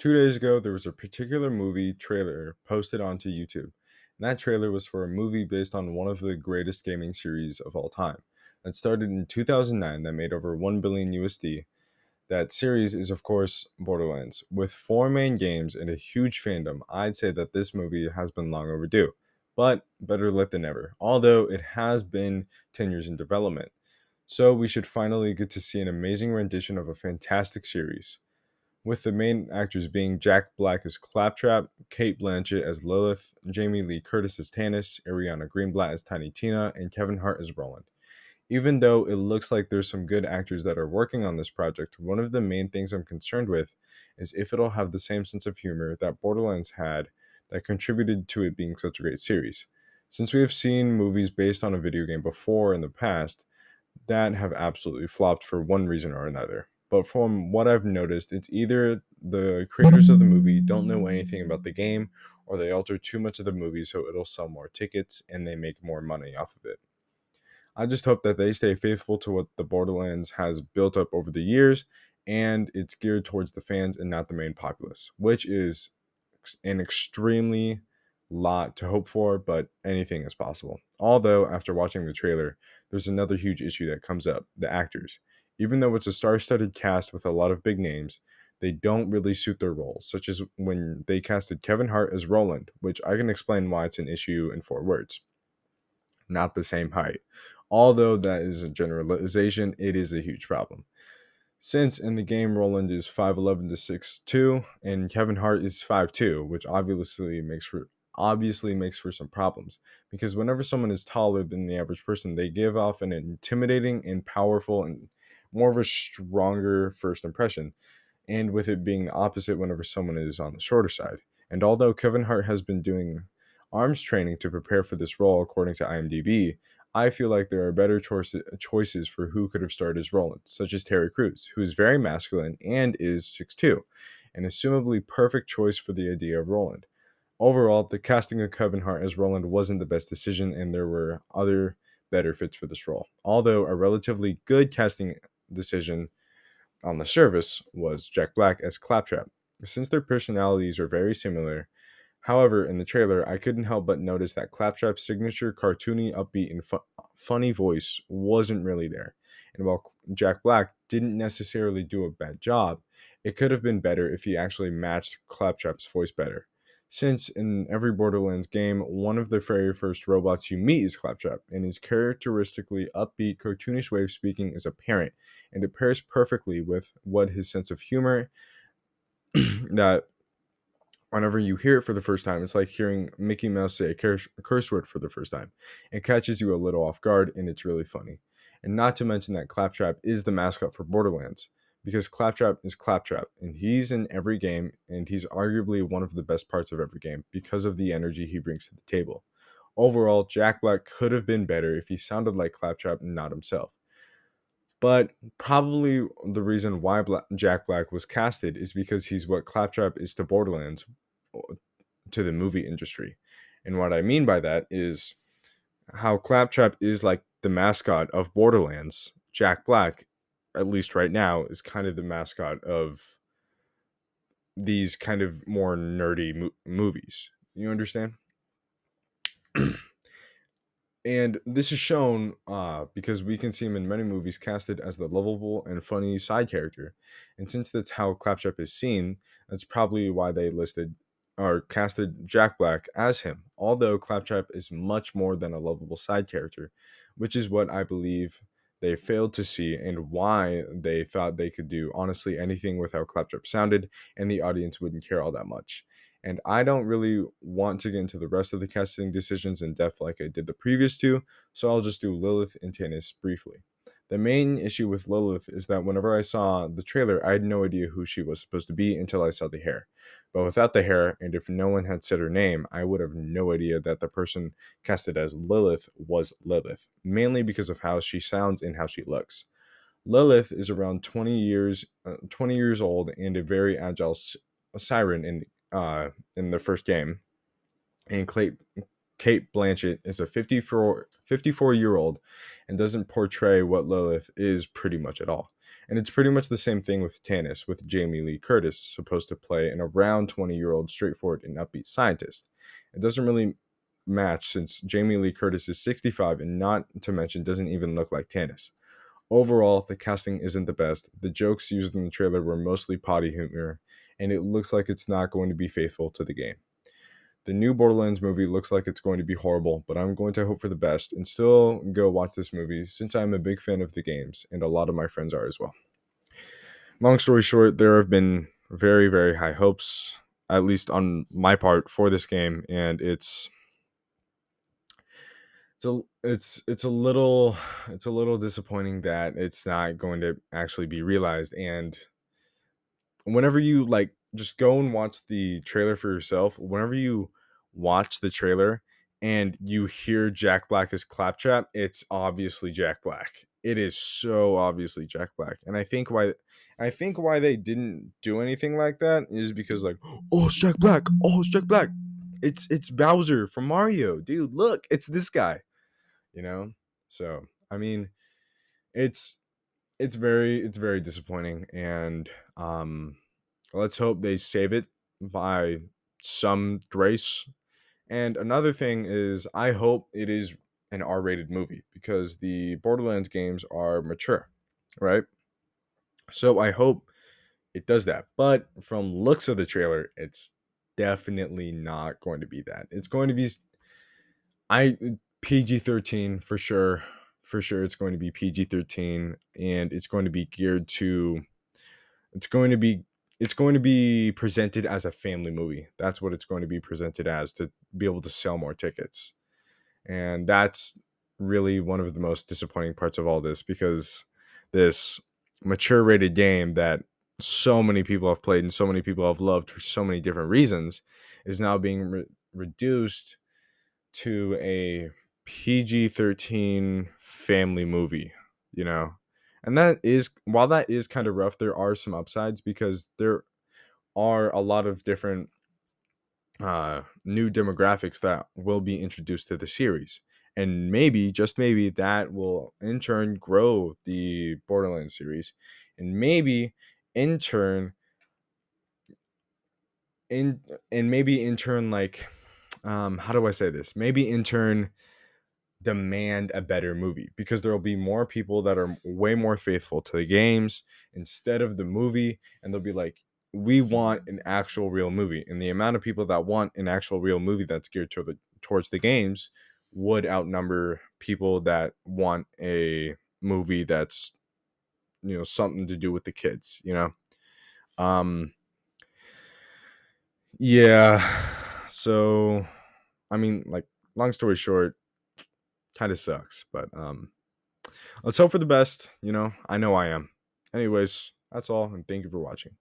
2 days ago, there was a particular movie trailer posted onto YouTube. And that trailer was for a movie based on one of the greatest gaming series of all time. That started in 2009, that made over 1 billion USD. That series is, of course, Borderlands. With four main games and a huge fandom, I'd say that this movie has been long overdue. But better late than never, although it has been 10 years in development. So we should finally get to see an amazing rendition of a fantastic series, with the main actors being Jack Black as Claptrap, Kate Blanchett as Lilith, Jamie Lee Curtis as Tannis, Ariana Greenblatt as Tiny Tina, and Kevin Hart as Roland. Even though it looks like there's some good actors that are working on this project, one of the main things I'm concerned with is if it'll have the same sense of humor that Borderlands had that contributed to it being such a great series. Since we have seen movies based on a video game before in the past, that have absolutely flopped for one reason or another. But from what I've noticed, it's either the creators of the movie don't know anything about the game, or they alter too much of the movie so it'll sell more tickets and they make more money off of it. I just hope that they stay faithful to what the Borderlands has built up over the years, and it's geared towards the fans and not the main populace, which is an extremely lot to hope for, but anything is possible. Although, after watching the trailer, there's another huge issue that comes up: the actors. Even though it's a star studded cast with a lot of big names, they don't really suit their roles, such as when they casted Kevin Hart as Roland, which I can explain why it's an issue in 4 words: not the same height. Although that is a generalization, it is a huge problem. Since in the game Roland is 5'11 to 6'2 and Kevin Hart is 5'2, which obviously makes for some problems, because whenever someone is taller than the average person, they give off an intimidating and powerful and more of a stronger first impression, and with it being the opposite whenever someone is on the shorter side. And although Kevin Hart has been doing arms training to prepare for this role, according to IMDb, I feel like there are better choices for who could have starred as Roland, such as Terry Crews, who is very masculine and is 6'2", an assumably perfect choice for the idea of Roland. Overall, the casting of Kevin Hart as Roland wasn't the best decision, and there were other better fits for this role. Although a relatively good casting decision on the surface was Jack Black as Claptrap, since their personalities are very similar. However, in the trailer, I couldn't help but notice that Claptrap's signature cartoony, upbeat, and funny voice wasn't really there. And while Jack Black didn't necessarily do a bad job, it could have been better if he actually matched Claptrap's voice better. Since in every Borderlands game, one of the very first robots you meet is Claptrap, and his characteristically upbeat, cartoonish way of speaking is apparent, and it pairs perfectly with what his sense of humor that whenever you hear it for the first time, it's like hearing Mickey Mouse say a curse word for the first time. It catches you a little off guard, and it's really funny. And not to mention that Claptrap is the mascot for Borderlands, because Claptrap is Claptrap, and he's in every game, and he's arguably one of the best parts of every game because of the energy he brings to the table. Overall, Jack Black could have been better if he sounded like Claptrap and not himself. But probably the reason why Jack Black was casted is because he's what Claptrap is to Borderlands, to the movie industry. And what I mean by that is how Claptrap is like the mascot of Borderlands. Jack Black, at least right now, is kind of the mascot of these kind of more nerdy movies. You understand? And this is shown because we can see him in many movies casted as the lovable and funny side character. And since that's how Claptrap is seen, that's probably why they listed or casted Jack Black as him. Although Claptrap is much more than a lovable side character, which is what I believe they failed to see and why they thought they could do honestly anything with how Claptrap sounded and the audience wouldn't care all that much. And I don't really want to get into the rest of the casting decisions in depth like I did the previous two, so I'll just do Lilith and Tannis briefly. The main issue with Lilith is that whenever I saw the trailer, I had no idea who she was supposed to be until I saw the hair. But without the hair, and if no one had said her name, I would have no idea that the person casted as Lilith was Lilith, mainly because of how she sounds and how she looks. Lilith is around 20 years old and a very agile siren in the first game, and Kate Blanchett is a 54-year-old and doesn't portray what Lilith is pretty much at all. And it's pretty much the same thing with Tannis, with Jamie Lee Curtis, supposed to play an around 20-year-old straightforward and upbeat scientist. It doesn't really match since Jamie Lee Curtis is 65 and not to mention doesn't even look like Tannis. Overall, the casting isn't the best. The jokes used in the trailer were mostly potty humor, and it looks like it's not going to be faithful to the game. The new Borderlands movie looks like it's going to be horrible, but I'm going to hope for the best and still go watch this movie since I'm a big fan of the games, and a lot of my friends are as well. Long story short, there have been very, very high hopes, at least on my part, for this game, and it's a little disappointing that it's not going to actually be realized. And whenever you like just go and watch the trailer for yourself, whenever you watch the trailer and you hear Jack Black as Claptrap, it's obviously Jack Black. It is so obviously Jack Black. And I think why they didn't do anything like that is because like, oh, it's Jack Black. Oh, it's Jack Black. It's Bowser from Mario. Dude, look, it's this guy, you know? So, I mean, it's it's very disappointing, and let's hope they save it by some grace. And another thing is, I hope it is an R-rated movie because the Borderlands games are mature, right? So I hope it does that. But from looks of the trailer, it's definitely not going to be that. It's going to be I PG-13 for sure. For sure it's going to be PG-13, and it's going to be geared to it's going to be it's going to be presented as a family movie. That's what it's going to be presented as, to be able to sell more tickets. And that's really one of the most disappointing parts of all this, because this mature rated game that so many people have played and so many people have loved for so many different reasons is now being reduced to a PG-13 family movie, you know. And that is, while that is kind of rough, there are some upsides because there are a lot of different new demographics that will be introduced to the series. And maybe, just maybe, that will in turn grow the Borderlands series. And maybe in turn, in and maybe in turn, like, how do I say this? Maybe in turn demand a better movie, because there will be more people that are way more faithful to the games instead of the movie, and they'll be like, we want an actual real movie. And the amount of people that want an actual real movie that's geared towards the games would outnumber people that want a movie that's, something to do with the kids, um yeah. So, I mean, like, long story short, kind of sucks, but let's hope for the best. I know I am. Anyways, that's all, and thank you for watching.